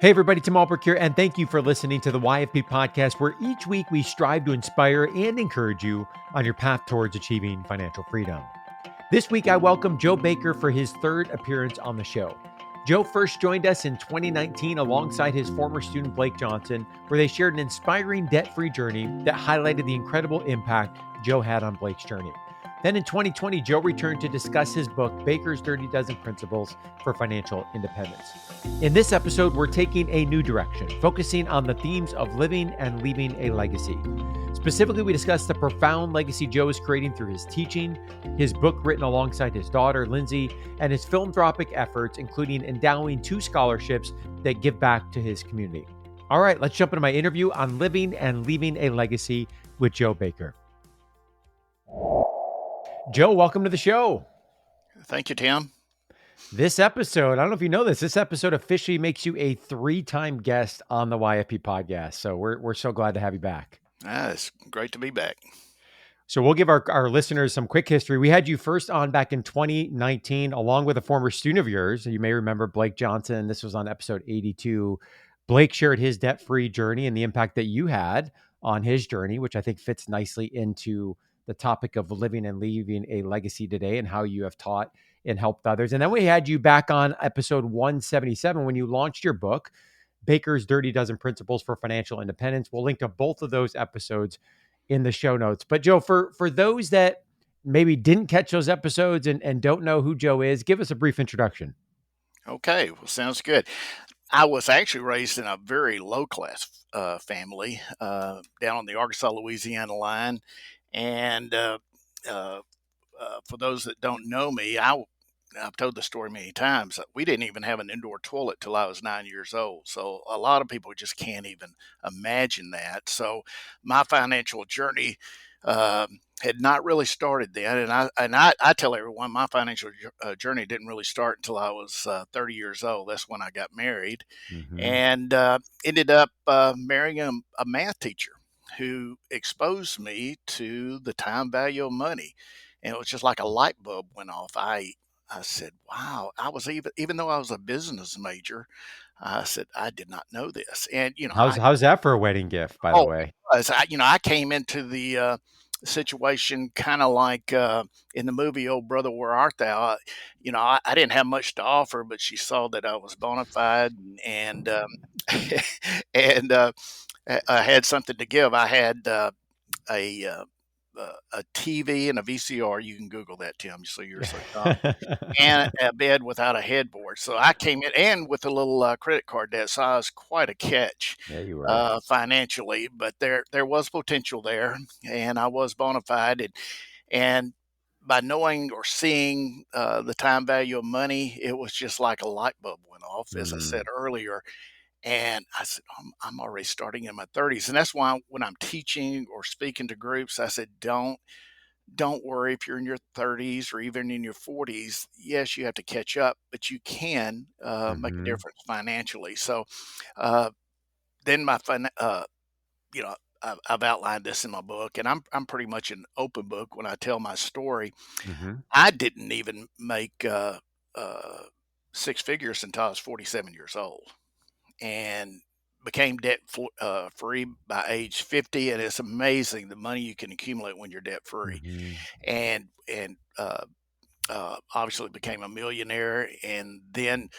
Hey everybody, Tim Albrecht here, and thank you for listening to the YFP podcast, where each week we strive to inspire and encourage you on your path towards achieving financial freedom. This week, I welcome Joe Baker for his third appearance on the show. Joe first joined us in 2019 alongside his former student, Blake Johnson, where they shared an inspiring debt-free journey that highlighted the incredible impact Joe had on Blake's journey. Then in 2020, Joe returned to discuss his book, Baker's Dirty Dozen Principles for Financial Independence. In this episode, we're taking a new direction, focusing on the themes of living and leaving a legacy. Specifically, we discuss the profound legacy Joe is creating through his teaching, his book written alongside his daughter, Lindsey, and his philanthropic efforts, including endowing 2 scholarships that give back to his community. All right, let's jump into my interview on living and leaving a legacy with Joe Baker. Joe, welcome to the show. Thank you, Tim. This episode, I don't know if you know this episode officially makes you a 3-time guest on the YFP podcast. So we're so glad to have you back. It's great to be back. So we'll give our listeners some quick history. We had you first on back in 2019, along with a former student of yours. You may remember Blake Johnson. This was on episode 82. Blake shared his debt-free journey and the impact that you had on his journey, which I think fits nicely into the topic of living and leaving a legacy today and how you have taught and helped others. And then we had you back on episode 177 when you launched your book, Baker's Dirty Dozen Principles for Financial Independence. We'll link to both of those episodes in the show notes. But Joe, for those that maybe didn't catch those episodes and don't know who Joe is, give us a brief introduction. Okay, well, sounds good. I was actually raised in a very low-class family down on the Arkansas-Louisiana line. And for those that don't know me, I've told the story many times. We didn't even have an indoor toilet till I was 9 years old. So a lot of people just can't even imagine that. So my financial journey had not really started then. And I tell everyone my financial journey didn't really start until I was 30 years old. That's when I got married and ended up marrying a math teacher who exposed me to the time value of money. And it was just like a light bulb went off. I said, wow, I was even though I was a business major, I said, I did not know this. And, How's that for a wedding gift, by the way? I came into the situation kind of like in the movie Old Brother, Where Art Thou? I didn't have much to offer, but she saw that I was bona fide and and I had something to give. I had a TV and a VCR. You can Google that, Tim, so you're so dumb. And a bed without a headboard. So I came in and with a little credit card debt. So I was quite a catch financially, but there was potential there, and I was bona fide. And by knowing or seeing the time value of money, it was just like a light bulb went off, as I said earlier. And I said, I'm already starting in my 30s. And that's why when I'm teaching or speaking to groups, I said, don't worry if you're in your 30s or even in your 40s. Yes, you have to catch up, but you can make a difference financially. So then I've outlined this in my book, and I'm pretty much an open book when I tell my story. I didn't even make 6 figures until I was 47 years old. And became debt free by age 50, and it's amazing the money you can accumulate when you're debt free. And obviously became a millionaire, and then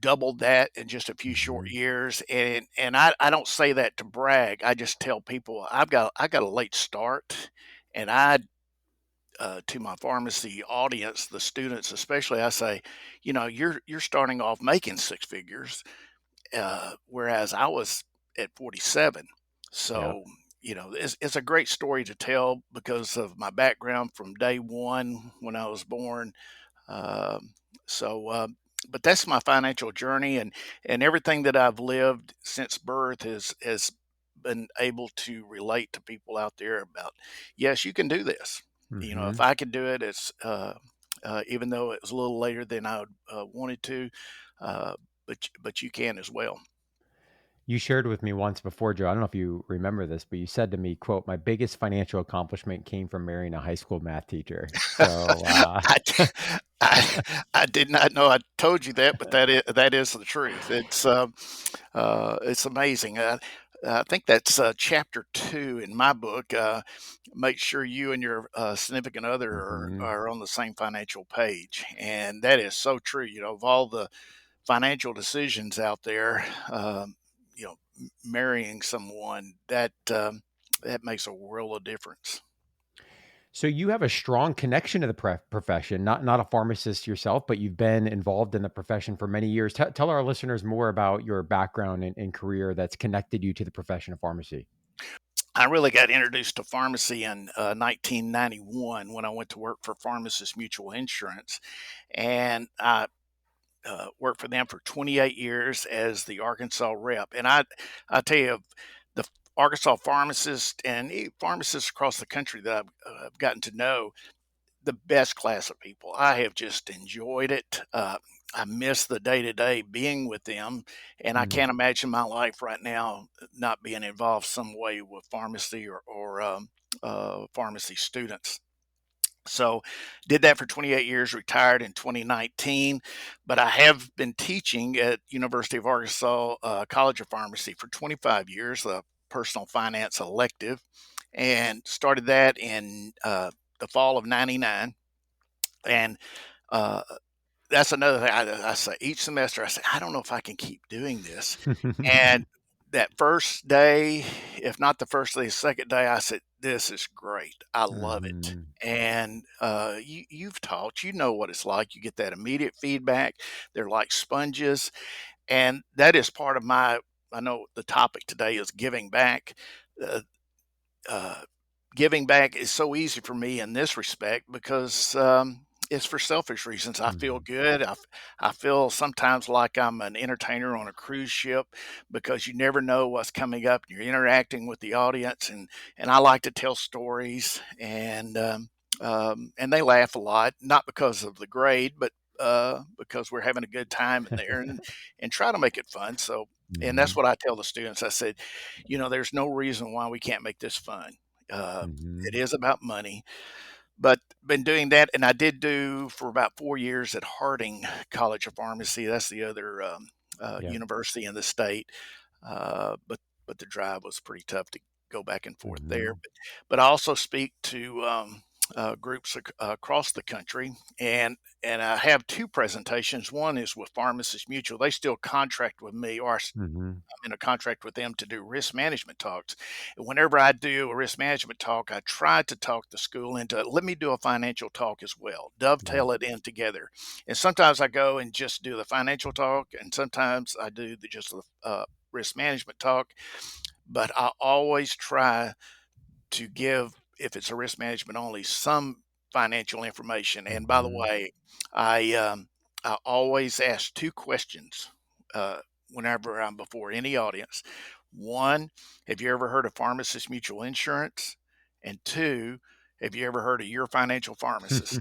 doubled that in just a few short years. And I don't say that to brag. I just tell people I got a late start, and to my pharmacy audience, the students especially, I say, you're starting off making 6 figures, whereas I was at 47. So, it's a great story to tell because of my background from day one when I was born. But that's my financial journey, and everything that I've lived since birth has been able to relate to people out there about, yes, you can do this. If I could do it, it's even though it was a little later than I wanted to, but you can as well. You shared with me once before, Joe, I don't know if you remember this, but you said to me, quote, my biggest financial accomplishment came from marrying a high school math teacher. So I did not know I told you that, but that is the truth. It's amazing. I think that's chapter 2 in my book. Make sure you and your significant other are, Hmm. are on the same financial page, and that is so true. Of all the financial decisions out there, marrying someone that makes a world of difference. So you have a strong connection to the profession, not a pharmacist yourself, but you've been involved in the profession for many years. Tell our listeners more about your background and career that's connected you to the profession of pharmacy. I really got introduced to pharmacy in 1991 when I went to work for Pharmacist Mutual Insurance, and I worked for them for 28 years as the Arkansas rep. And I tell you, the Arkansas pharmacists and pharmacists across the country that I've gotten to know, the best class of people. I have just enjoyed it. I miss the day to day being with them, and I Mm. can't imagine my life right now not being involved some way with pharmacy or pharmacy students. So, did that for 28 years, retired in 2019, but I have been teaching at University of Arkansas College of Pharmacy for 25 years, a personal finance elective, and started that in the fall of '99. And uh, that's another thing I say each semester. I say I don't know if I can keep doing this, and that first day, if not the first day, the second day, I said, "This is great. I love it." Hmm. And you've taught, you know what it's like. You get that immediate feedback. They're like sponges, and that is part of my. I know the topic today is giving back. Uh, uh, Giving back is so easy for me in this respect because it's for selfish reasons. I feel Hmm. good. I feel sometimes like I'm an entertainer on a cruise ship because you never know what's coming up. You're interacting with the audience, and I like to tell stories, and they laugh a lot, not because of the grade, but because we're having a good time in there, and try to make it fun. So, and that's Hmm. what I tell the students. I said, there's no reason why we can't make this fun. It Hmm. is about money, but been doing that, and I did do for about 4 years at Harding College of Pharmacy. That's the other Yeah. university in the state, but the drive was pretty tough to go back and forth there. Hmm. But I also speak to groups across the country, and I have two presentations. One is with Pharmacists Mutual; they still contract with me, or Hmm. I'm in a contract with them to do risk management talks. And whenever I do a risk management talk, I try to talk the school into let me do a financial talk as well, Yeah. dovetail it in together. And sometimes I go and just do the financial talk, and sometimes I do just the risk management talk. But I always try to give, if it's a risk management only, some financial information. And by the Hmm. way, I always ask two questions uh, whenever I'm before any audience. One, have you ever heard of Pharmacist Mutual Insurance? And two, have you ever heard of your financial pharmacist?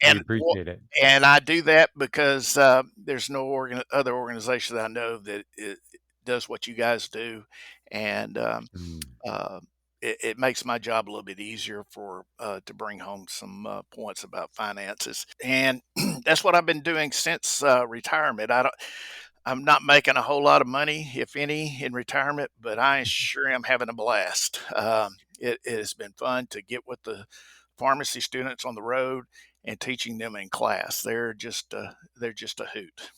We and appreciate it. and I do that because there's no other organization that I know that does what you guys do, and Mm. uh, it makes my job a little bit easier for to bring home some points about finances, and that's what I've been doing since retirement. I'm not making a whole lot of money, if any, in retirement, but I sure am having a blast. It has been fun to get with the pharmacy students on the road and teaching them in class. They're just a hoot.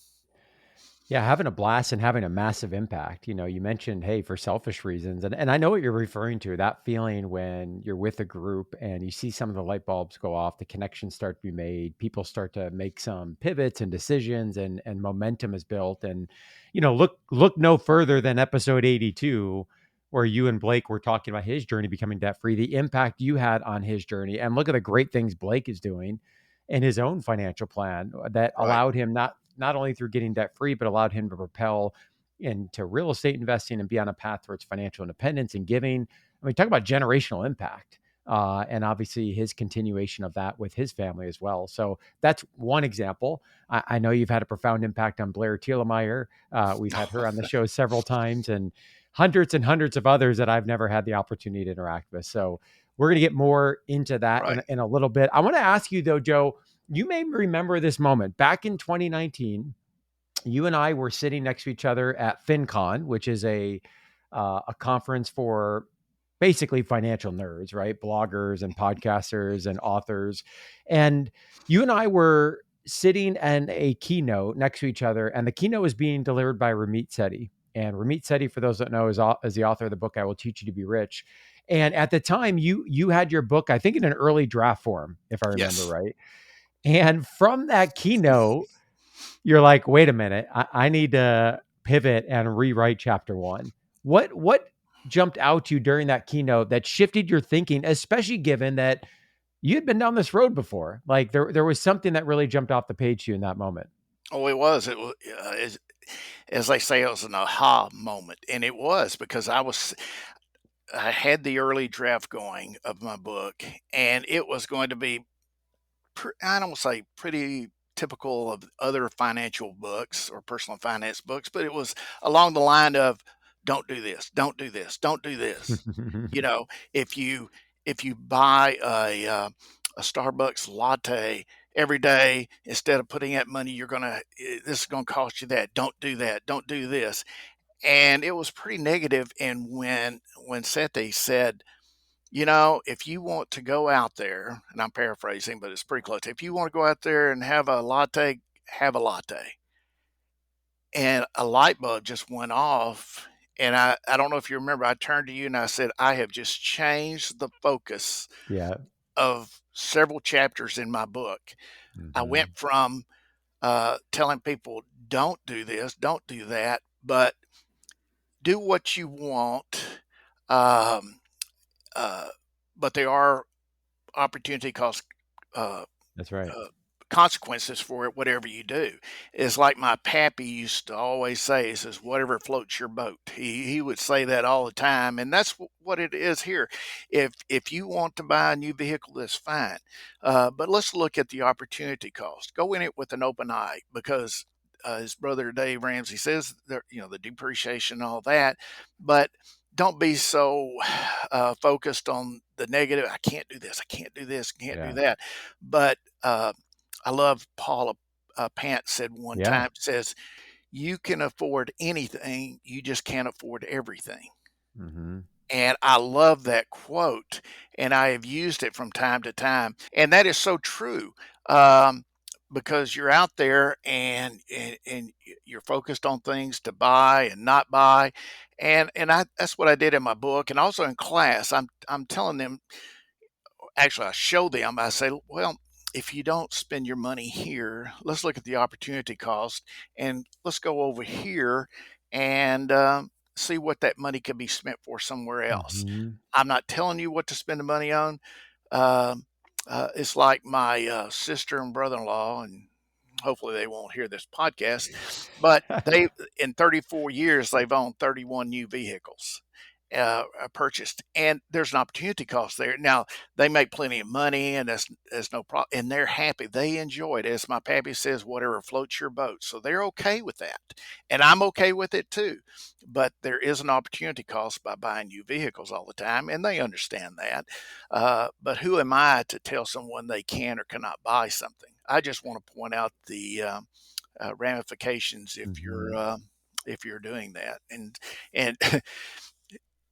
Yeah, having a blast and having a massive impact. You mentioned, hey, for selfish reasons. And I know what you're referring to, that feeling when you're with a group and you see some of the light bulbs go off, the connections start to be made, people start to make some pivots and decisions and momentum is built. And, look no further than episode 82, where you and Blake were talking about his journey becoming debt free, the impact you had on his journey. And look at the great things Blake is doing in his own financial plan that Right, allowed him not only through getting debt free, but allowed him to propel into real estate investing and be on a path towards financial independence and giving. I mean, talk about generational impact. And obviously his continuation of that with his family as well. So that's one example. I know you've had a profound impact on Blair Thielemeyer. We've had her on the show several times and hundreds of others that I've never had the opportunity to interact with. So we're going to get more into that right. in a little bit. I want to ask you though, Joe, you may remember this moment back in 2019. You and I were sitting next to each other at FinCon, which is a conference for basically financial nerds, right? Bloggers and podcasters and authors. And you and I were sitting in a keynote next to each other, and the keynote was being delivered by Ramit Sethi. And Ramit Sethi, for those that know, is the author of the book "I Will Teach You to Be Rich." And at the time, you had your book, I think, in an early draft form, if I remember Yes. right. And from that keynote, you're like, wait a minute, I need to pivot and rewrite chapter one. What jumped out to you during that keynote that shifted your thinking, especially given that you had been down this road before? Like there was something that really jumped off the page to you in that moment. Oh, it was. It was, as they say, it was an aha moment, and it was because I had the early draft going of my book, and it was going to be I don't say pretty typical of other financial books or personal finance books, but it was along the line of don't do this, don't do this, don't do this. You know, if you buy a Starbucks latte every day instead of putting that money, this is gonna cost you that. Don't do that. Don't do this. And it was pretty negative. And when Seti said, if you want to go out there, and I'm paraphrasing, but it's pretty close. If you want to go out there and have a latte, have a latte. And a light bulb just went off. And I don't know if you remember, I turned to you and I said, I have just changed the focus Yeah. of several chapters in my book. I Mm-hmm. went from telling people, don't do this, don't do that, but do what you want. Um, uh, but there are opportunity cost uh, That's right. uh, consequences for it, whatever you do. It's like my pappy used to always say, he says, whatever floats your boat. He would say that all the time. And that's what it is here. If you want to buy a new vehicle, that's fine. But let's look at the opportunity cost. Go in it with an open eye because his brother Dave Ramsey says there, the depreciation and all that, but don't be so focused on the negative. I can't do this. I can't do this. I can't do Yeah. that. But I love Paula Pant said one Yeah. time, says, you can afford anything, you just can't afford everything. Mm-hmm. And I love that quote, and I have used it from time to time. And that is so true. Because you're out there and you're focused on things to buy and not buy. And that's what I did in my book and also in class. I'm telling them, actually I show them, I say, well, if you don't spend your money here, let's look at the opportunity cost and let's go over here and see what that money could be spent for somewhere else. Mm-hmm. I'm not telling you what to spend the money on. Um, it's like my sister and brother-in-law, and hopefully they won't hear this podcast, but they, in 34 years, they've owned 31 new vehicles purchased, and there's an opportunity cost there. Now they make plenty of money, and that's no problem, and they're happy. They enjoy it, as my pappy says, whatever floats your boat. So they're okay with that, and I'm okay with it too. But there is an opportunity cost by buying new vehicles all the time, and they understand that. But who am I to tell someone they can or cannot buy something? I just want to point out the ramifications Mm-hmm. if you're doing that, and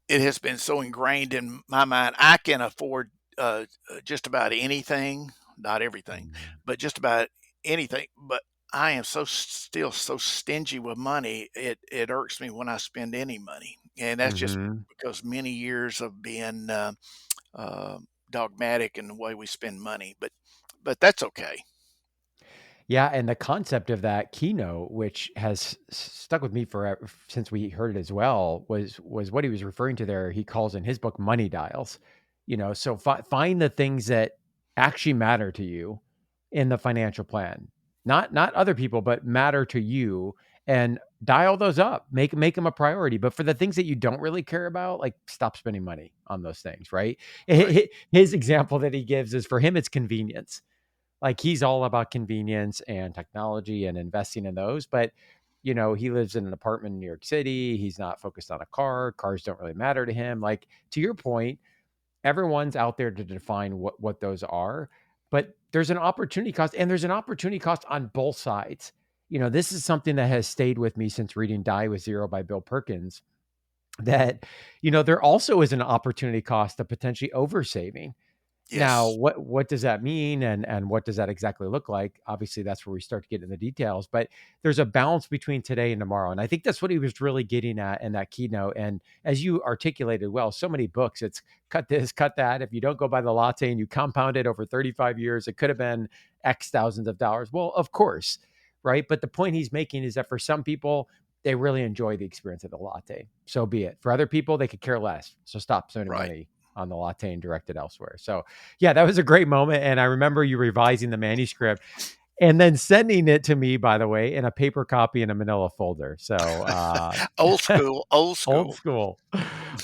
it has been so ingrained in my mind. I can afford just about anything, not everything, but just about anything. But I am still so stingy with money. It irks me when I spend any money, and that's just Mm-hmm. because many years of being uh, dogmatic in the way we spend money. But that's okay. Yeah, and the concept of that keynote, which has stuck with me forever since we heard it as well, was what he was referring to there. He calls in his book money dials. So find the things that actually matter to you in the financial plan, not other people, but matter to you, and dial those up. Make them a priority. But for the things that you don't really care about, like stop spending money on those things. Right. Right. His example that he gives is for him, it's convenience. Like he's all about convenience and technology and investing in those. But, he lives in an apartment in New York City. He's not focused on a car. Cars don't really matter to him. Like to your point, everyone's out there to define what those are. But there's an opportunity cost, and there's an opportunity cost on both sides. This is something that has stayed with me since reading Die with Zero by Bill Perkins, that, there also is an opportunity cost of potentially oversaving. Now, Yes. what does that mean, and what does that exactly look like? Obviously, that's where we start to get into the details, but there's a balance between today and tomorrow, and I think that's what he was really getting at in that keynote. And as you articulated well, so many books, it's cut this, cut that. If you don't go by the latte and you compound it over 35 years, it could have been X thousands of dollars. Well, of course, right? But the point he's making is that for some people, they really enjoy the experience of the latte. So be it. For other people, they could care less. So stop spending Right. money on the latte and direct it elsewhere. So yeah, that was a great moment. And I remember you revising the manuscript and then sending it to me, by the way, in a paper copy in a manila folder. So Old school, old old school. school,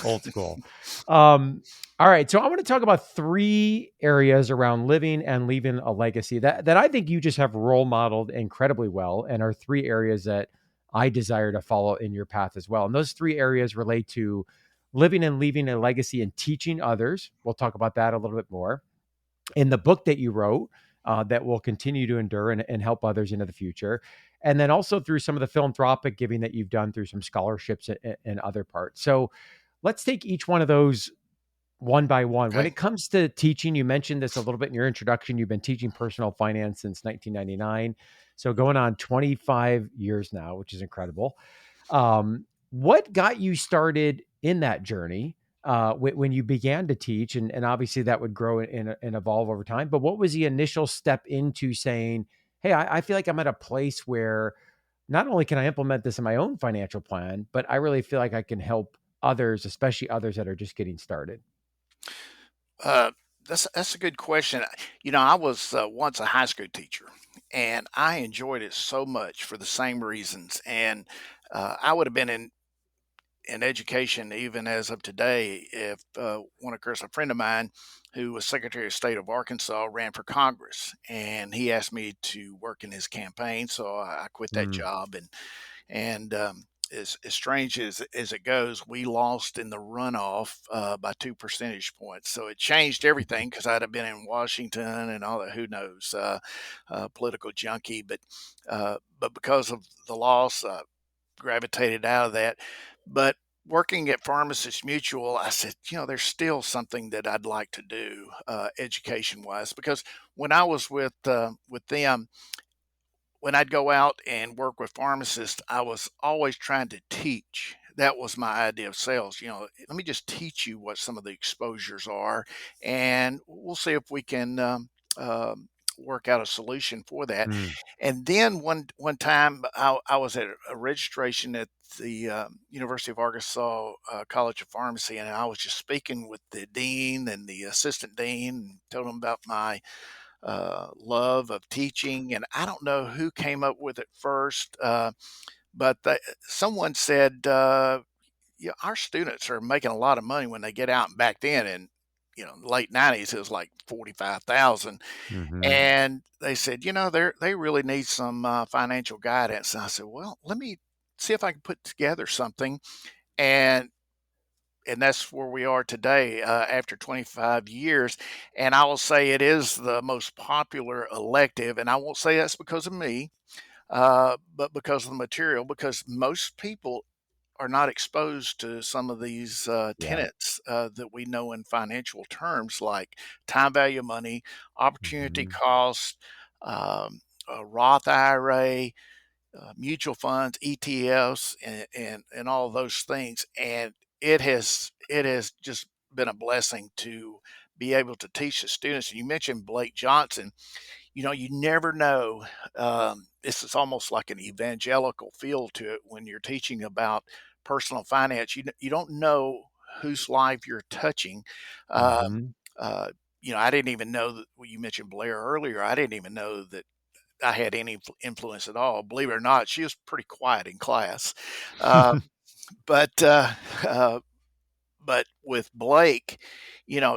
old school. Um, all right. So I want to talk about three areas around living and leaving a legacy that I think you just have role modeled incredibly well, and are three areas that I desire to follow in your path as well. And those three areas relate to living and leaving a legacy and teaching others. We'll talk about that a little bit more in the book that you wrote, that will continue to endure and help others into the future. And then also through some of the philanthropic giving that you've done through some scholarships and other parts. So let's take each one of those one by one. When Okay. it comes to teaching, you mentioned this a little bit in your introduction. You've been teaching personal finance since 1999. So going on 25 years now, which is incredible. What got you started in that journey, when you began to teach? And obviously that would grow and evolve over time. But what was the initial step into saying, hey, I feel like I'm at a place where not only can I implement this in my own financial plan, but I really feel like I can help others, especially others that are just getting started? Uh, that's a good question. I was once a high school teacher, and I enjoyed it so much for the same reasons. And I would have been in education even as of today if one of course a friend of mine who was Secretary of State of Arkansas ran for Congress, and he asked me to work in his campaign. So I quit that Mm, job, and as strange as it goes, we lost in the runoff by 2 percentage points. So it changed everything because I'd have been in Washington and all that. Who knows, political junkie, but because of the loss, gravitated out of that. But working at Pharmacist Mutual, I said, there's still something that I'd like to do, education wise, because when I was with them, when I'd go out and work with pharmacists, I was always trying to teach. That was my idea of sales. Let me just teach you what some of the exposures are, and we'll see if we can work out a solution for that. mm, And then one time, I was at a registration at the University of Arkansas College of Pharmacy, and I was just speaking with the dean and the assistant dean, and told them about my love of teaching. And I don't know who came up with it first, but someone said, "Yeah, our students are making a lot of money when they get out." And back then, in late '90s, it was like 45,000, hmm and they said, they really need some financial guidance. And I said, well, let me see if I can put together something. And that's where we are today, after 25 years. And I will say it is the most popular elective. And I won't say that's because of me, but because of the material, because most people are not exposed to some of these Yeah. tenets that we know in financial terms, like time value of money, opportunity hmm cost, a Roth IRA, mutual funds, ETFs, and all those things. And it has just been a blessing to be able to teach the students. And you mentioned Blake Johnson. You never know. This is almost like an evangelical feel to it when you're teaching about personal finance. You don't know whose life you're touching. Uh, hmm uh, I didn't even know that. Well, you mentioned Blair earlier. I didn't even know that I had any influence at all. Believe it or not, she was pretty quiet in class. Uh, but uh, uh, but with Blake,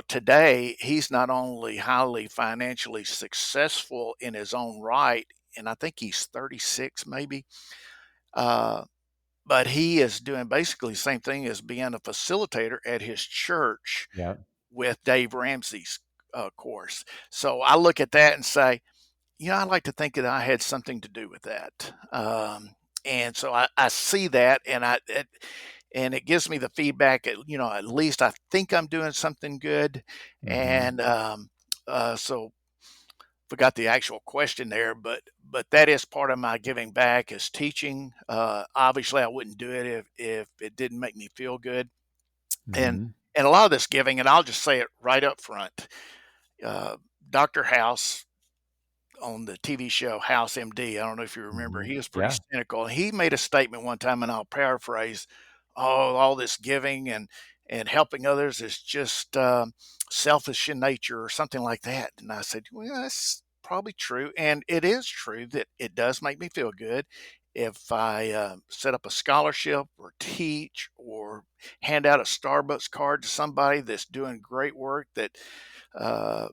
today he's not only highly financially successful in his own right, and I think he's 36 maybe, uh, but he is doing basically the same thing as being a facilitator at his church Yeah. with Dave Ramsey's. course. So I look at that and say, I like to think that I had something to do with that. And so I see that, and it gives me the feedback. At least I think I'm doing something good. Hmm. And so forgot the actual question there, but that is part of my giving back is teaching. Obviously, I wouldn't do it if it didn't make me feel good. And Hmm. and a lot of this giving, and I'll just say it right up front. Uh, Dr. House on the TV show House MD. I don't know if you remember. Hmm. He was pretty Yeah. cynical. He made a statement one time, and I'll paraphrase: "Oh, all this giving and helping others is just selfish in nature, or something like that." And I said, "Well, that's probably true, and it is true that it does make me feel good." If I set up a scholarship or teach or hand out a Starbucks card to somebody that's doing great work that uh,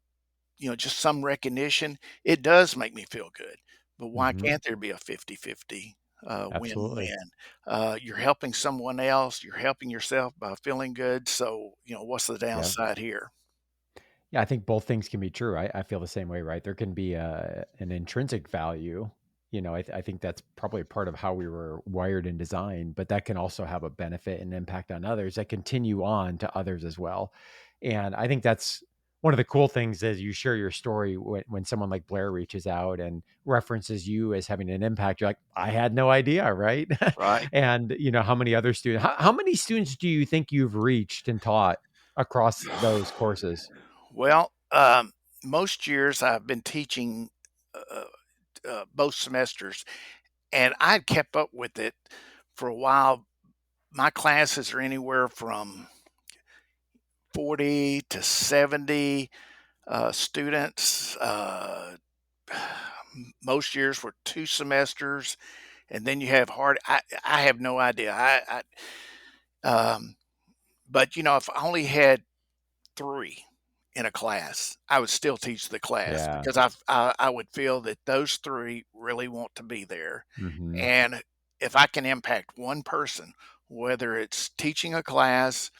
just some recognition, it does make me feel good. But why Hmm. can't there be a 50-50 Absolutely. win-win? You're helping someone else, you're helping yourself by feeling good. So, what's the Yeah. downside here? Yeah, I think both things can be true. I feel the same way, right? There can be an intrinsic value. I think that's probably part of how we were wired and designed, but that can also have a benefit and impact on others that continue on to others as well. And I think that's one of the cool things is you share your story when someone like Blair reaches out and references you as having an impact. You're like, I had no idea, right? Right. And how many other students, how many students do you think you've reached and taught across those courses? Well, most years I've been teaching uh, both semesters, and I'd kept up with it for a while. My classes are anywhere from 40 to 70 students. Most years were 2 semesters, and then you have hard I have no idea. Um, but, if I only had 3 in a class, I would still teach the class Yeah. because I would feel that those 3 really want to be there, Mhm. and if I can impact one person, whether it's teaching a class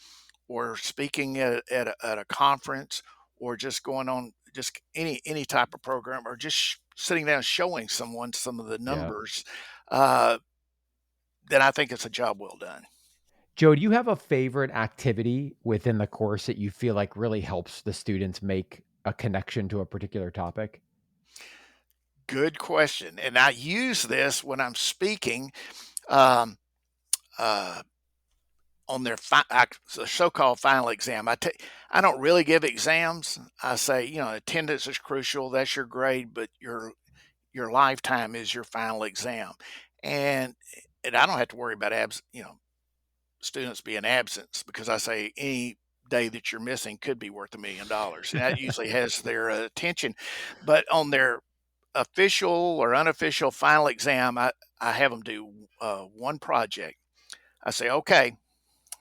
or speaking at a conference or just going on just any type of program or just sitting down showing someone some of the Yeah. numbers, uh, then I think it's a job well done. Joe, do you have a favorite activity within the course that you feel like really helps the students make a connection to a particular topic? Good question, and I use this when I'm speaking um, uh, on their the so-called final exam. I don't really give exams. I say, attendance is crucial. That's your grade, but your lifetime is your final exam. And and I don't have to worry about students being absent because I say any day that you're missing could be worth $1 million. And that usually has their attention. But on their official or unofficial final exam, I have them do one project. I say, okay,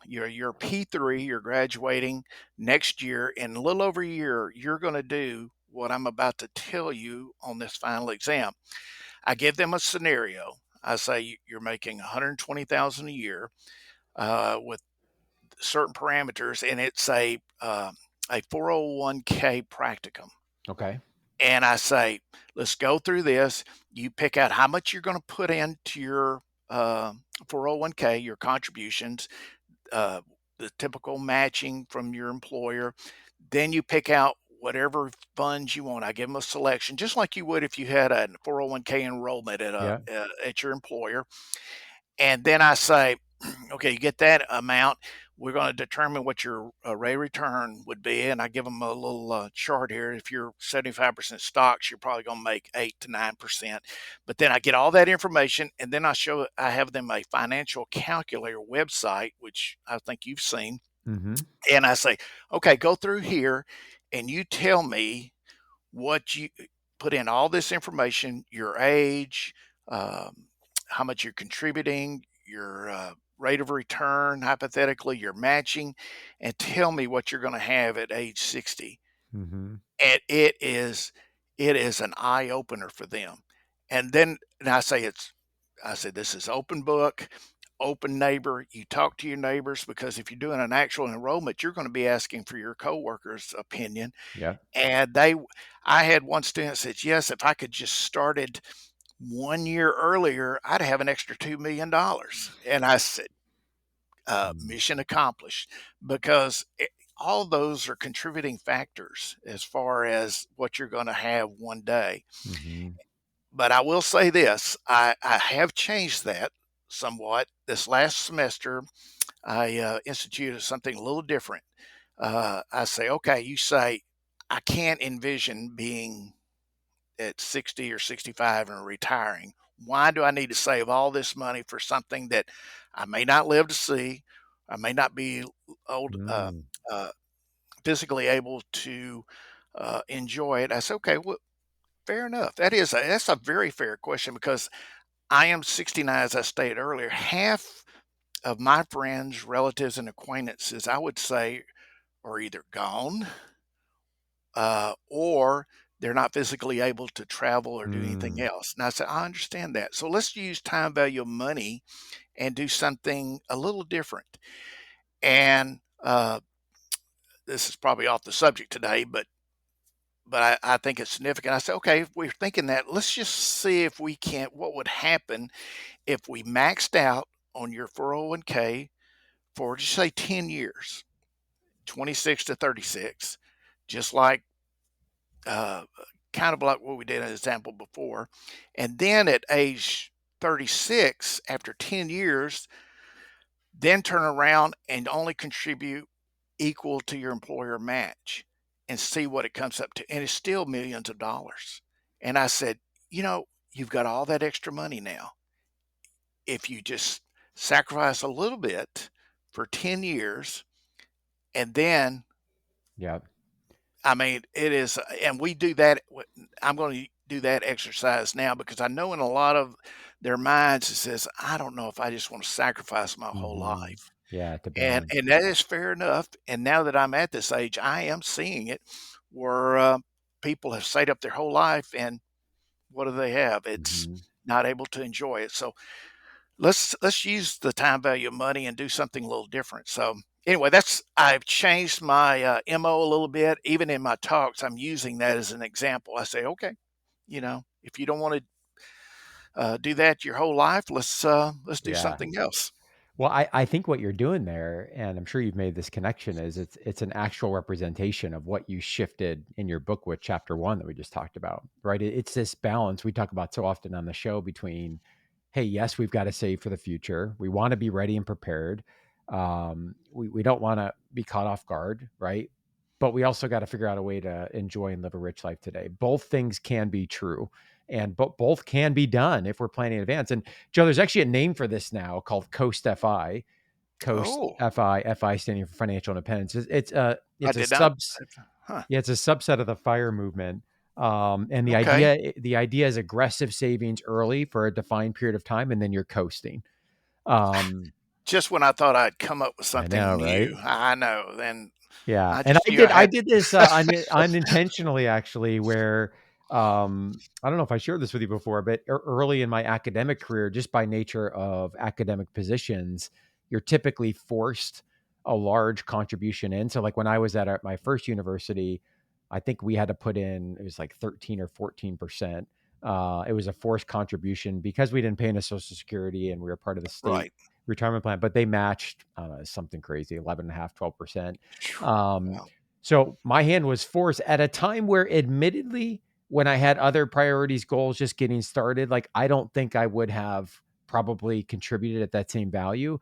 you're P3, you're graduating next year. In a little over a year, you're going to do what I'm about to tell you on this final exam. I give them a scenario. I say you're making 120,000 a year with certain parameters, and it's a 401k practicum. Okay. And I say, let's go through this. You pick out how much you're going to put into your 401k, your contributions, uh, the typical matching from your employer. Then you pick out whatever funds you want. I give them a selection, just like you would if you had a 401k enrollment Yeah. at your employer. And then I say, okay, you get that amount. We're going to determine what your rate of return would be. And I give them a little chart here. If you're 75% stocks, you're probably going to make 8 to 9%. But then I get all that information, and then I have them a financial calculator website, which I think you've seen. Mhm. And I say, okay, go through here and you tell me what you put in all this information, your age, um, how much you're contributing, your rate of return, hypothetically, your matching, and tell me what you're going to have at age 60. Mhm. And it is an eye opener for them. And then I say this is open book. open neighbor. You talk to your neighbors, because if you're doing an actual enrollment, you're going to be asking for your coworkers' opinion. Yeah. And I had one student said, yes, if I could just started 1 year earlier, I'd have an extra $2 million. And I said, Mm. mission accomplished, because all those are contributing factors as far as what you're going to have one day. Mm-hmm. But I will say this, I have changed that somewhat. This last semester, I instituted something a little different. I say, okay, you say, I can't envision being at 60 or 65 and retiring. Why do I need to save all this money for something that I may not live to see? I may not be old, Mm. uh, physically able to enjoy it. I say, okay, well, fair enough. That's a very fair question, because I am 69, as I stated earlier. Half of my friends, relatives, and acquaintances, I would say, are either gone, or they're not physically able to travel or do anything Mm. else. And I said, I understand that. So let's use time value of money and do something a little different. And this is probably off the subject today, but I think it's significant. I said, okay, if we're thinking that, let's just see if we can, what would happen if we maxed out on your 401k for just say 10 years, 26 to 36, just like uh, kind of like what we did an example before. And then at age 36, after 10 years, then turn around and only contribute equal to your employer match and see what it comes up to. And it's still millions of dollars. And I said, you've got all that extra money now. If you just sacrifice a little bit for 10 years, and then, Yeah. I mean, it is, and we do that. I'm going to do that exercise now, because I know in a lot of their minds it says, I don't know if I just want to sacrifice my whole Mm-hmm. life. Yeah. To And balance. and that is fair enough. And now that I'm at this age, I am seeing it where people have stayed up their whole life, and what do they have? It's Mm-hmm. not able to enjoy it. So let's use the time value of money and do something a little different. So anyway, I've changed my mo a little bit. Even in my talks, I'm using that as an example. I say, okay, if you don't want to do that your whole life, let's do Yeah. something else. Well, I think what you're doing there, and I'm sure you've made this connection, is it's an actual representation of what you shifted in your book with chapter one that we just talked about, right? It's this balance we talk about so often on the show between, hey, yes, we've got to save for the future. We want to be ready and prepared. We don't want to be caught off guard, right? But we also got to figure out a way to enjoy and live a rich life today. Both things can be true, and both can be done if we're planning in advance. And Joe, there's actually a name for this now called Coast FI. Coast Oh, FI standing for financial independence. I It's a did not. Huh. yeah, it's a subset of the FIRE movement. And Okay. the idea is aggressive savings early for a defined period of time, and then you're coasting. Um, Just when I thought I'd come up with I know, something right? new, I know, then Yeah, I and just knew I I had. did this unintentionally actually, where I don't know if I shared this with you before, but early in my academic career, just by nature of academic positions, you're typically forced a large contribution in. So, like when I was at my first university, I think we had to put in, it was like 13 or 14%. It was a forced contribution because we didn't pay into Social Security and we were part of the state Right. retirement plan, but they matched, I don't know, something crazy, 11 and a half, 12%. Phew. Um, Wow. so my hand was forced at a time where, admittedly, when I had other priorities, goals, just getting started, like I don't think I would have probably contributed at that same value.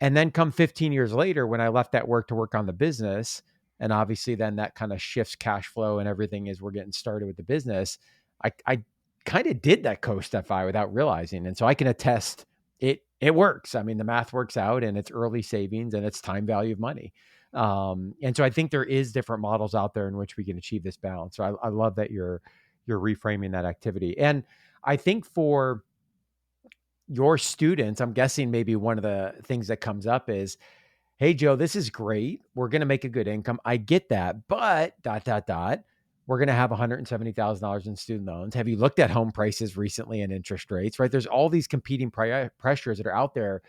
And then come 15 years later, when I left that work to work on the business, and obviously then that kind of shifts cash flow and everything as we're getting started with the business, I kind of did that Coast FI without realizing. And so I can attest it works. I mean, the math works out and it's early savings and it's time value of money. And so I think there is different models out there in which we can achieve this balance. So I love that you're reframing that activity. And I think for your students, I'm guessing maybe one of the things that comes up is, hey, Joe, this is great. We're going to make a good income. I get that, but dot, dot, dot, we're going to have $170,000 in student loans. Have you looked at home prices recently and interest rates, right? There's all these competing pressures that are out there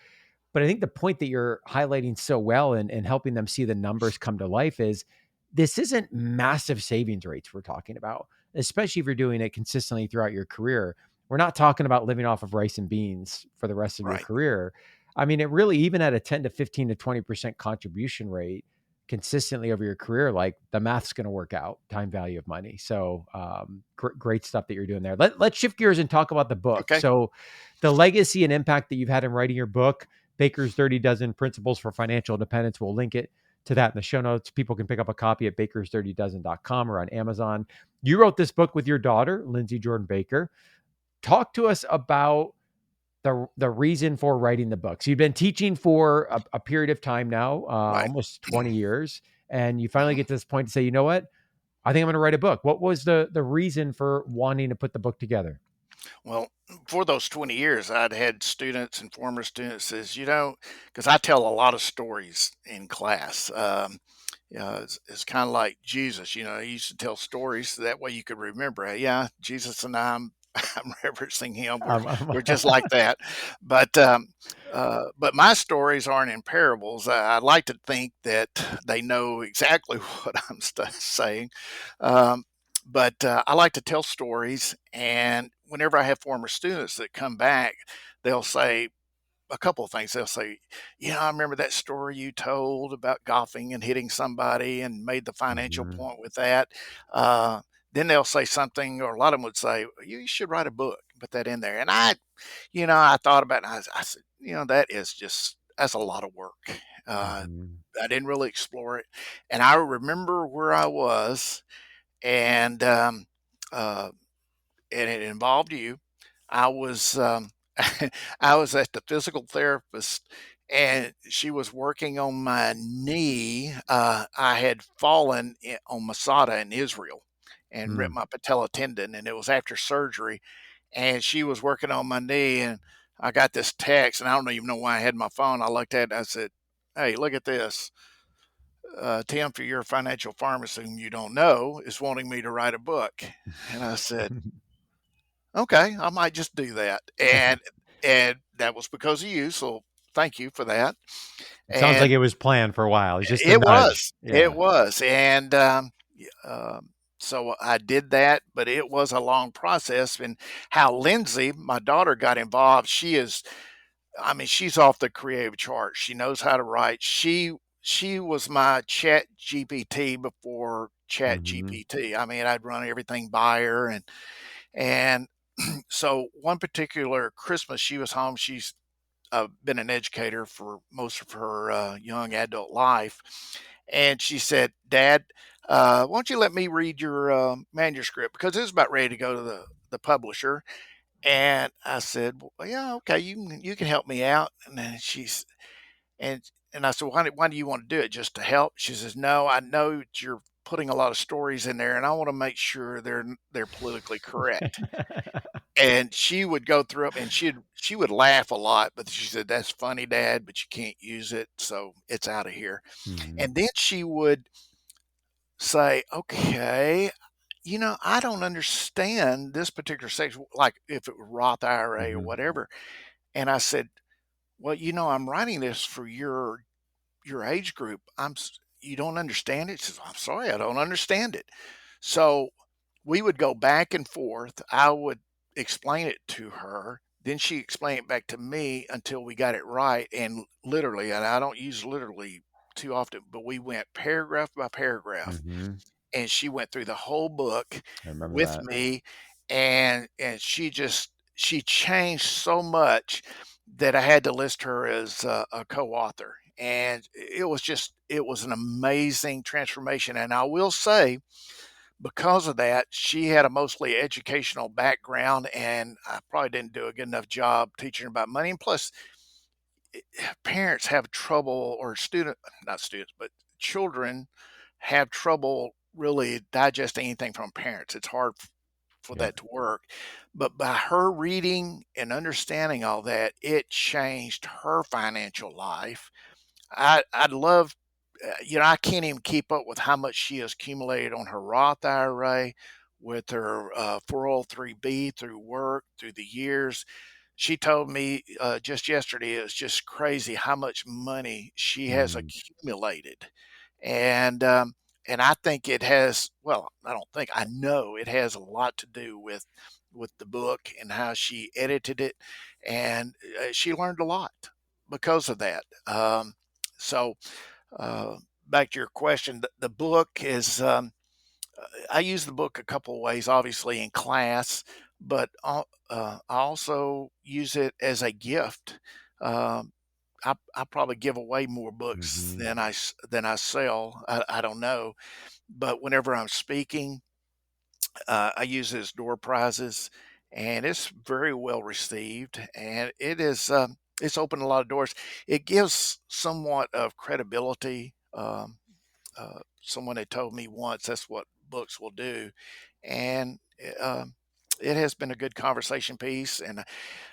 But I think the point that you're highlighting so well and helping them see the numbers come to life is this isn't massive savings rates we're talking about, especially if you're doing it consistently throughout your career. We're not talking about living off of rice and beans for the rest of your Right. career. I mean, it really, even at a 10 to 15 to 20% contribution rate consistently over your career, like the math's going to work out, time value of money. So great stuff that you're doing there. Let's shift gears and talk about the book. Okay. So the legacy and impact that you've had in writing your book, Baker's 30 Dozen Principles for Financial Independence. We'll link it to that in the show notes. People can pick up a copy at bakers30dozen.com or on Amazon. You wrote this book with your daughter, Lindsey Jordan Baker. Talk to us about the reason for writing the book. So you've been teaching for a period of time now, Right. almost 20 years, and you finally Mhm. get to this point to say, you know what? I think I'm going to write a book. What was the reason for wanting to put the book together? Well, for those 20 years, I'd had students and former students says, because I tell a lot of stories in class. It's kind of like Jesus, he used to tell stories so that way you could remember. Yeah, Jesus and I'm referencing him. We're just like that. But but my stories aren't in parables. I like to think that they know exactly what I'm saying. Um, but I like to tell stories, and whenever I have former students that come back, they'll say a couple of things. They'll say, I remember that story you told about golfing and hitting somebody and made the financial Mhm. point with that." Uh, then they'll say something, or a lot of them would say, "You should write a book, put that in there." And I thought about it, and I said, that's a lot of work. Uh, Mhm. I didn't really explore it. And I remember where I was, and uh, and it involved you. I was I was at the physical therapist, and she was working on my knee. I had fallen on Masada in Israel and ripped Mm. my patella tendon, and it was after surgery. And she was working on my knee, and I got this text, and I don't even know why I had my phone. I looked at it, and I said, "Hey, look at this. Tim, for your financial pharmacist whom you don't know, is wanting me to write a book." And I said, "Okay, I might just do that." And that was because of you, so thank you for that. It sounds like And it was planned for a while. It's just a it nudge. was, it Yeah. was, and so I did that, but it was a long process. And how Lindsay, my daughter, got involved, I mean, she's off the creative chart. She knows how to write. She was my Chat GPT before Chat Mhm. GPT. I mean, I'd run everything by her, and so one particular Christmas, she was home. She's been an educator for most of her young adult life, and she said, "Dad, why don't you let me read your manuscript, because it was about ready to go to the publisher." And I said, "Well, yeah, okay, you can help me out." And then and I said, "Why do you want to do it? Just to help?" She says, "No, I know that you're putting a lot of stories in there, and I want to make sure they're politically correct." And she would go through 'em, and she would laugh a lot, but she said, "That's funny, Dad, but you can't use it, so it's out of here." Mhm. And then she would say, "Okay, I don't understand this particular section," like if it were Roth IRA or Mhm. whatever. And I said, "Well, I'm writing this for your age group. You don't understand it?" She says, "I'm sorry, I don't understand it." So we would go back and forth. I would explain it to her. Then she explained it back to me until we got it right. And literally, and I don't use literally too often, but we went paragraph by paragraph, Mhm. and she went through the whole book I remember with that. me. And she changed so much that I had to list her as a co-author. And it was an amazing transformation. And I will say, because of that, she had a mostly educational background, and I probably didn't do a good enough job teaching her about money. And plus, parents have trouble, or not students, but children have trouble really digesting anything from parents. It's hard for Yeah. that to work. But by her reading and understanding all that, it changed her financial life. I'd love, I can't even keep up with how much she has accumulated on her Roth IRA, with her 403B through work, through the years. She told me just yesterday, it's just crazy how much money she has Mm, accumulated. And, um, and I think it has, well, I don't think, I know it has a lot to do with the book and how she edited it. And she learned a lot because of that. So, uh, back to your question, the book is, I use the book a couple of ways, obviously in class, but I also use it as a gift. Um, I probably give away more books mhm, than than I sell. I don't know, but whenever I'm speaking, I use it as door prizes, and it's very well received, and it's opened a lot of doors. It gives somewhat of credibility. Someone had told me once that's what books will do, and it has been a good conversation piece. And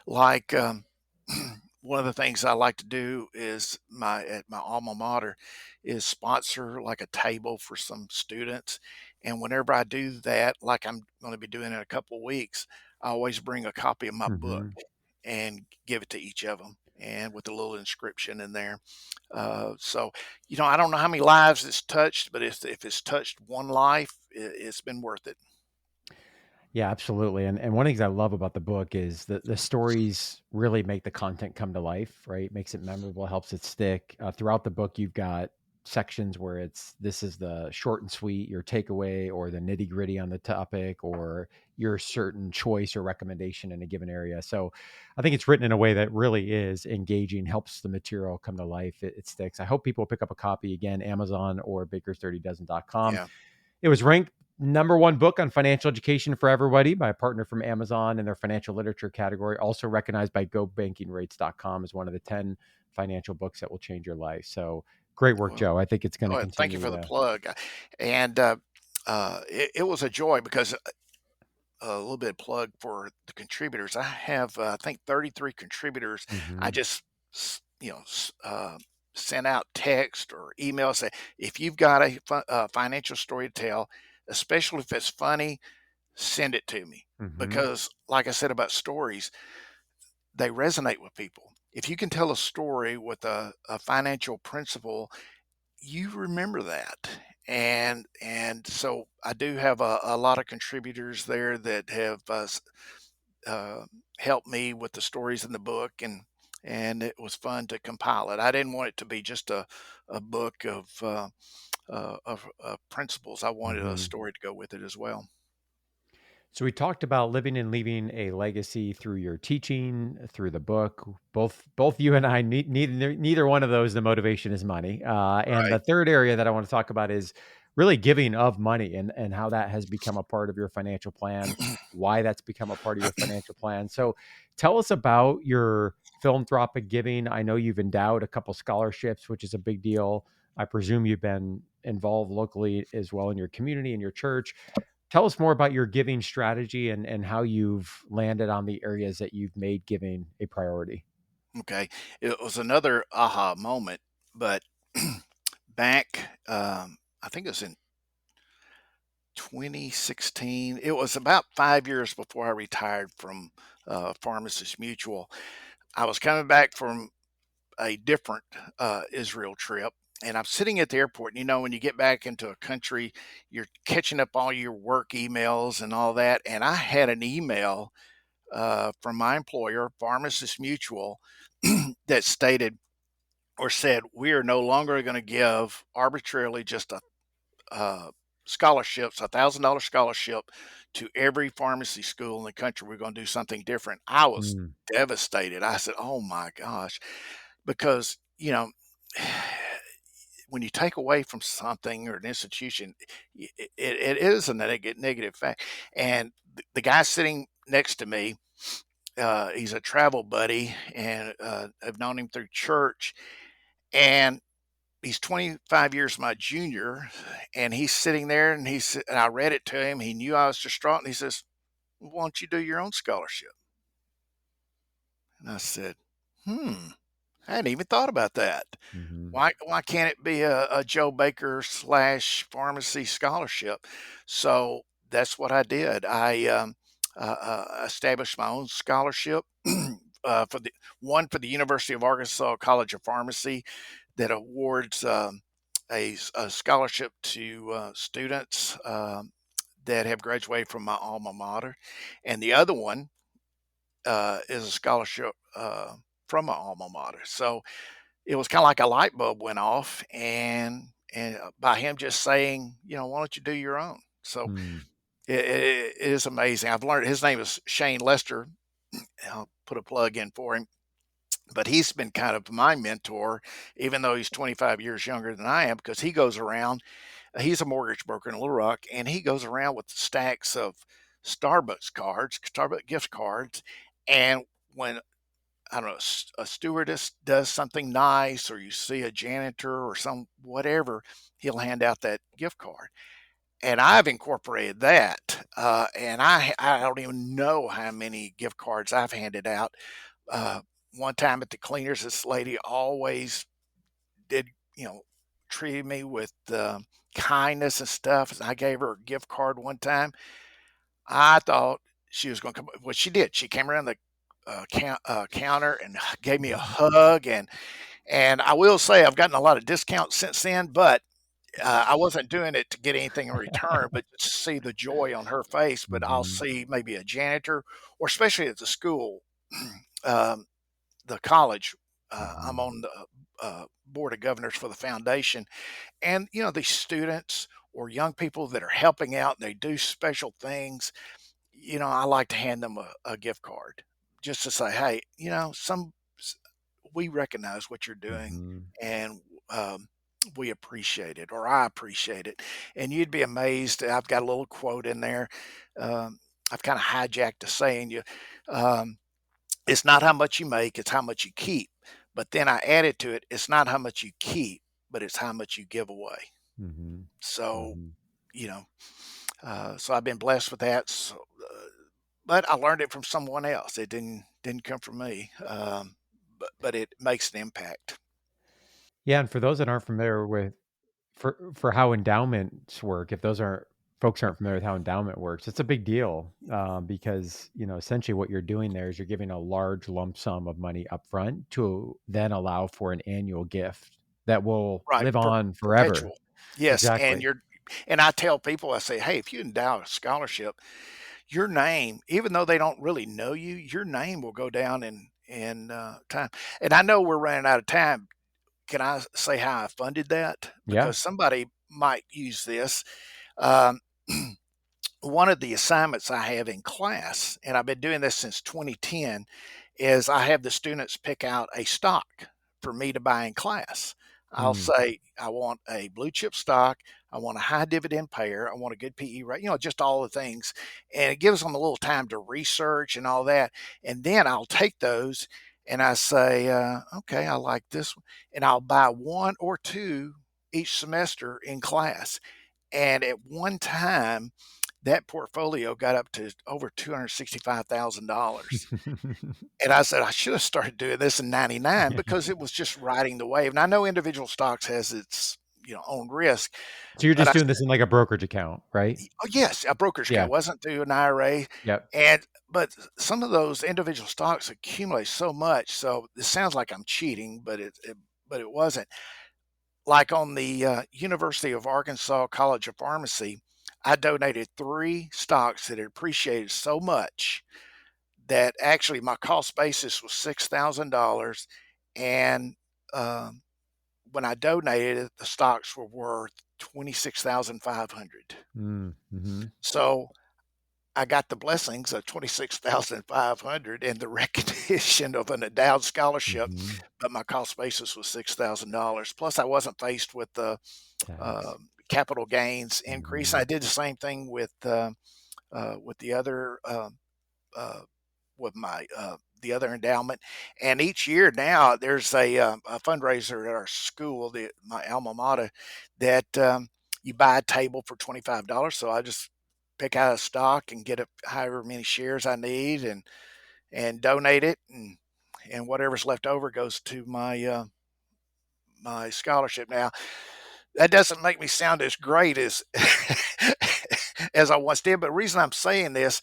like one of the things I like to do is my at my alma mater is sponsor like a table for some students, and whenever I do that, like I'm going to be doing in a couple of weeks, I always bring a copy of my book mhm. and give it to each of them, and with a little inscription in there. So, I don't know how many lives it's touched, but if it's touched one life, it's been worth it. Yeah, absolutely. And one of the things I love about the book is that the stories really make the content come to life, right? Makes it memorable, helps it stick. Throughout the book, you've got sections where this is the short and sweet, your takeaway, or the nitty gritty on the topic, or your certain choice or recommendation in a given area. So I think it's written in a way that really is engaging, helps the material come to life. It sticks. I hope people pick up a copy again, Amazon or bakers30dozen.com. Yeah. It was ranked number one book on financial education for everybody by a partner from Amazon in their financial literature category. Also recognized by GoBankingRates.com as one of the 10 financial books that will change your life. So great work, Well, Joe. I think it's going to oh, thank you continue for the to. plug. And it was a joy because a little bit of plug for the contributors. I have, I think, 33 contributors. I Mhm, just, sent out text or email say, if you've got a financial story to tell, especially if it's funny, send it to me. mhm, Because, like I said about stories, they resonate with people. If you can tell a story with a financial principle, you remember that. And so I do have a lot of contributors there that have uh, helped me with the stories in the book, and it was fun to compile it. I didn't want it to be just a book of principles. I wanted a mhm. story to go with it as well. So we talked about living and leaving a legacy through your teaching, through the book. Both you and I neither one of those the motivation is money. And Right. the third area that I want to talk about is really giving of money and how that has become a part of your financial plan, why that's become a part of your financial plan. So tell us about your philanthropic giving. I know you've endowed a couple scholarships, which is a big deal. I presume you've been involved locally as well in your community, in your church. Tell us more about your giving strategy and how you've landed on the areas that you've made giving a priority. Okay. It was another aha moment, but back, I think it was in 2016. It was about 5 years before I retired from Pharmacist Mutual. I was coming back from a different Israel trip. And I'm sitting at the airport. And, when you get back into a country, you're catching up all your work emails and all that. And I had an email from my employer, Pharmacist Mutual, that stated or said, we are no longer going to give arbitrarily just uh, scholarships, $1,000 scholarship to every pharmacy school in the country. We're going to do something different. I was Mm, devastated. I said, "Oh my gosh," because when you take away from something or an institution, it is a negative fact. And the guy sitting next to me, he's a travel buddy, and I've known him through church, and he's 25 years my junior, and he's sitting there, and I read it to him. He knew I was distraught, and he says, "Why don't you do your own scholarship?" And I said, I hadn't even thought about that. mhm. Why can't it be a Joe Baker slash pharmacy scholarship? So that's what I did. I established my own scholarship for the one for the University of Arkansas College of Pharmacy that awards a scholarship to students that have graduated from my alma mater, and the other one is a scholarship from my alma mater. So it was kind of like a light bulb went off, and by him just saying, why don't you do your own? So Mm. it is amazing. I've learned his name is Shane Lester. I'll put a plug in for him, but he's been kind of my mentor, even though he's 25 years younger than I am, because he goes around. He's a mortgage broker in Little Rock, and he goes around with stacks of Starbucks gift cards, and when I don't know, a stewardess does something nice, or you see a janitor or some whatever, he'll hand out that gift card. And I've incorporated that, and I don't even know how many gift cards I've handed out. Uh, One time at the cleaners, this lady always did, you know, treated me with kindness and stuff. And I gave her a gift card one time. I thought she was going to come. Well, she did. She came around the counter and gave me a hug, and I will say I've gotten a lot of discounts since then, but I wasn't doing it to get anything in return, but to see the joy on her face. But I'll Mhm. see maybe a janitor, or especially at the school, um, the college. I'm Mhm. on the board of governors for the foundation, and these students or young people that are helping out, and they do special things. I like to hand them a gift card just to say, hey, we recognize what you're doing, Mhm. and we appreciate it, or I appreciate it. And you'd be amazed. I've got a little quote in there. Um, I've kind of hijacked the saying, um, it's not how much you make, it's how much you keep. But then I added to it, it's not how much you keep, but it's how much you give away. Mhm. So, Mhm. you know, so I've been blessed with that. So, but I learned it from someone else. It didn't come from me. But it makes an impact. Yeah, and for those that aren't familiar with for how endowments work, if those aren't folks aren't familiar with how endowment works, it's a big deal, because, essentially what you're doing there is you're giving a large lump sum of money upfront to then allow for an annual gift that will Right, live on forever. perpetual. Yes, Exactly. and I tell people, I say, "Hey, if you endow a scholarship, your name, even though they don't really know you, your name will go down in time." And I know we're running out of time. Can I say how I funded that? Yeah. Because somebody might use this. Um, one of the assignments I have in class, and I've been doing this since 2010, is I have the students pick out a stock for me to buy in class. I'll Mm. say, I want a blue chip stock. I want a high dividend payer. I want a good PE rate, just all the things. And it gives them a little time to research and all that. And then I'll take those and I say, okay, I like this one. And I'll buy one or two each semester in class. And at one time, that portfolio got up to over $265,000. And I said, I should have started doing this in 99 Yeah. because it was just riding the wave. And I know individual stocks has its, own risk, So you're but just I doing said, this in like a brokerage account, right? oh, yes, a broker's Yeah. account wasn't through an IRA. Yep. And, but some of those individual stocks accumulate so much. So it sounds like I'm cheating, but it wasn't. Like on the University of Arkansas College of Pharmacy, I donated three stocks that had appreciated so much that actually my cost basis was $6,000. And um, when I donated it, the stocks were worth 26,500. Mm. Mhm. So I got the blessings of 26,500 and the recognition of an endowed scholarship, Mhm. but my cost basis was $6,000. Plus, I wasn't faced with the Tax. capital gains increase. I Mhm. did the same thing with the other uh, with my the other endowment, and each year now there's a fundraiser at our school, my alma mater, that you buy a table for $25. So I just pick out a stock and get however many shares I need and donate it, and whatever's left over goes to my scholarship. Now that doesn't make me sound as great as as I once did, but the reason I'm saying this,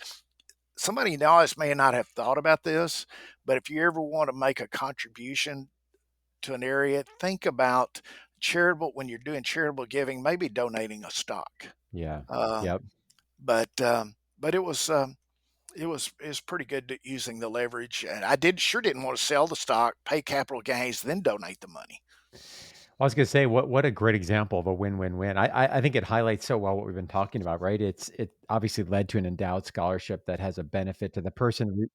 somebody in the audience may not have thought about this, But if you ever want to make a contribution to an area, think about when you're doing charitable giving, maybe donating a stock. Yeah. Um, Yep. but it was pretty good using the leverage, and didn't want to sell the stock, pay capital gains, then donate the money. I was gonna say, what a great example of a win-win-win. I think it highlights so well what we've been talking about, right? It obviously led to an endowed scholarship that has a benefit to the person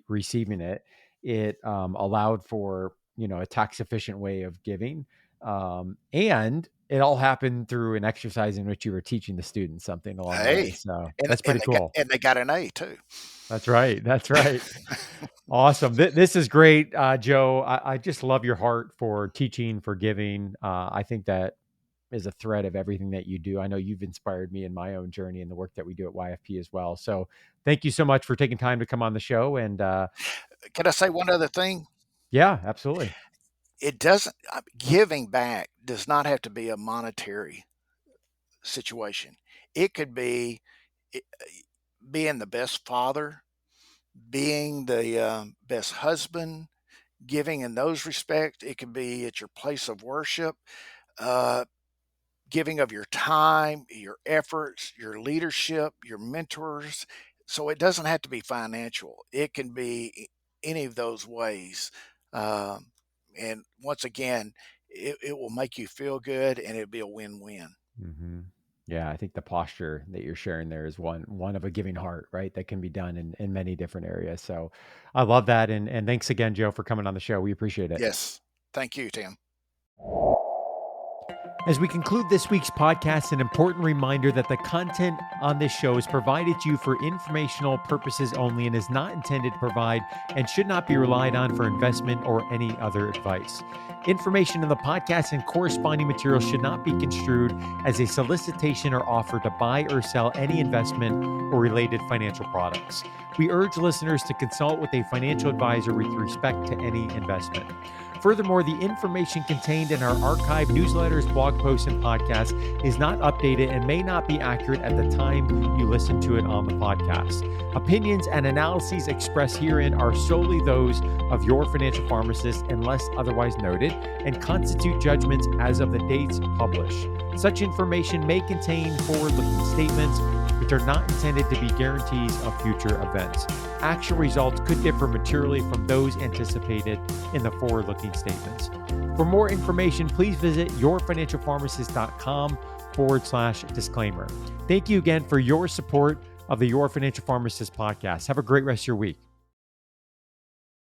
receiving it. It allowed for, a tax efficient way of giving, and it all happened through an exercise in which you were teaching the students something along the way. Hey, So and that's pretty cool. they got an A too. That's right. That's right. Awesome. This is great, Joe. I just love your heart for teaching, for giving. I think that is a thread of everything that you do. I know you've inspired me in my own journey and the work that we do at YFP as well. So thank you so much for taking time to come on the show. And Can I say one other thing? yeah, absolutely. It doesn't Giving back does not have to be a monetary situation. It could be it, being the best father, being the best husband, giving in those respects. It could be at your place of worship, uh, giving of your time, your efforts, your leadership, your mentors. So it doesn't have to be financial. It can be any of those ways. Um, and once again, it will make you feel good, and it'll be a win-win. hmm Yeah, I think the posture that you're sharing there is one of a giving heart, right? That can be done in many different areas. So I love that. And thanks again, Joe, for coming on the show. We appreciate it. Yes. Thank you, Tim. As we conclude this week's podcast, an important reminder that the content on this show is provided to you for informational purposes only and is not intended to provide and should not be relied on for investment or any other advice. Information in the podcast and corresponding materials should not be construed as a solicitation or offer to buy or sell any investment or related financial products. We urge listeners to consult with a financial advisor with respect to any investment. Furthermore, the information contained in our archived newsletters, blog posts, and podcasts is not updated and may not be accurate at the time you listen to it on the podcast. Opinions and analyses expressed herein are solely those of your financial pharmacist unless otherwise noted and constitute judgments as of the dates published. Such information may contain forward-looking statements which are not intended to be guarantees of future events. Actual results could differ materially from those anticipated in the forward-looking statements. For more information, please visit yourfinancialpharmacist.com/disclaimer. Thank you again for your support of the Your Financial Pharmacist podcast. Have a great rest of your week.